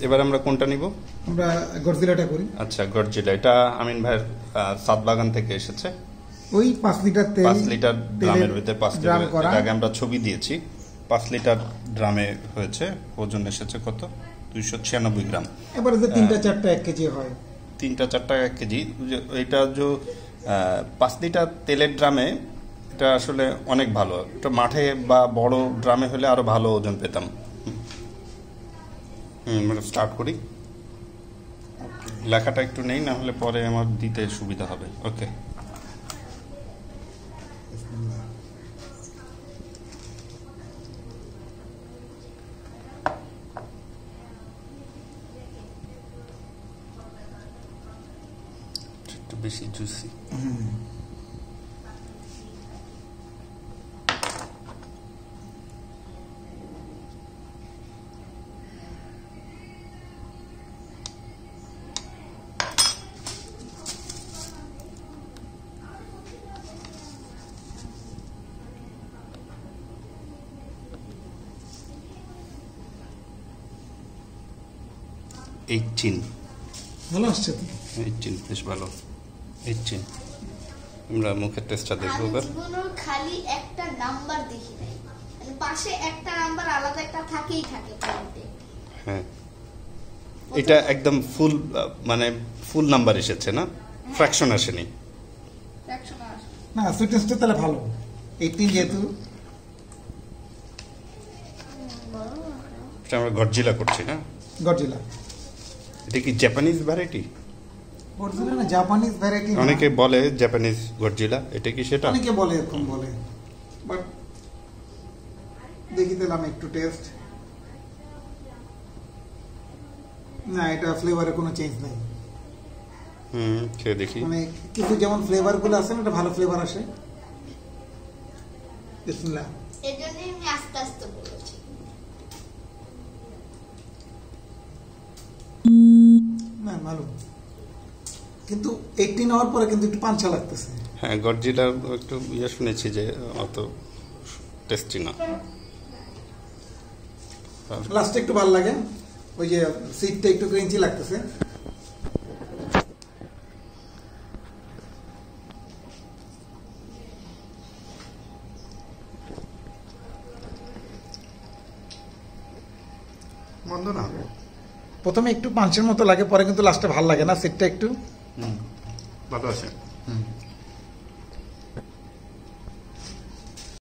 এবার আমরা কোনটা নিব? আমরা গডজিলাটা করি। আচ্ছা, গডজিলা। এটা আমিন ভাইয়ের সাত বাগান থেকে এসেছে। ওই 5 লিটার তেল, 5 লিটার ড্রামের ভিতরে 5 লিটার। আগে আমরা ছবি দিয়েছি। 5 লিটার ড্রামে হয়েছে। ওজন এসেছে কত? 296 গ্রাম। এবারে যে 3টা 4টা 1 কেজি হয়। 3টা 4টা 1 কেজি। এটা যে 5 লিটার তেলের ড্রামে এটা আসলে অনেক ভালো। এটা মাঠে বা বড় ড্রামে হলে আরো ভালো ওজন পেতাম। আমরা স্টার্ট করি। লেখাটা একটু নেই, না হলে পরে আমার দিতে সুবিধা হবে। ওকে। একটু বেশি জুসি। 18 ভালো আসছে তো। 18 বেশ ভালো। 18 আমরা মুখের টেস্টটা দেখব এবার। খালি একটা নাম্বার দেখি নাই, মানে পাশে একটা নাম্বার আলাদা একটা থাকেই থাকে পয়েন্টে। হ্যাঁ, এটা একদম ফুল, মানে ফুল নাম্বার এসেছে না, ফ্র্যাকশন আসেনি। ফ্র্যাকশন আসে না, সুইটনেসটা তাহলে ভালো। 18 যেহেতু। এটা আমরা গডজিলা করছি না? গডজিলা। এটা কি জাপানিজ ভ্যারাইটি? গডজিলা না, জাপানিজ ভ্যারাইটি। অনেকে বলে জাপানিজ গডজিলা, এটা কি সেটা? অনেকে বলে, এরকম বলে, বাট দেখি দিলাম একটু টেস্ট। না, এটা ফ্লেভারে কোনো চেঞ্জ নাই। খেয়ে দেখি। মানে কিছু যেমন ফ্লেভার গুলো আছে না, এটা ভালো ফ্লেভার আসে। বিসমিল্লাহ। এজন্যই আমি আস্তে আস্তে বলেছি। না, ভালো, কিন্তু 18 হওয়ার পরে কিন্তু একটু পাঞ্চা লাগতেছে। হ্যাঁ, গডজিলার একটু শুনেছি যে অত টেস্টি না। লাস্টে একটু ভালো লাগে, ওই যে সিটটা একটু ক্রিঞ্চি লাগতেছে। মন্দ না, প্রথমে একটু পাঞ্চের মতো লাগে, পরে কিন্তু লাস্টে ভালো লাগে না, সিটটা একটু ভালো আছে।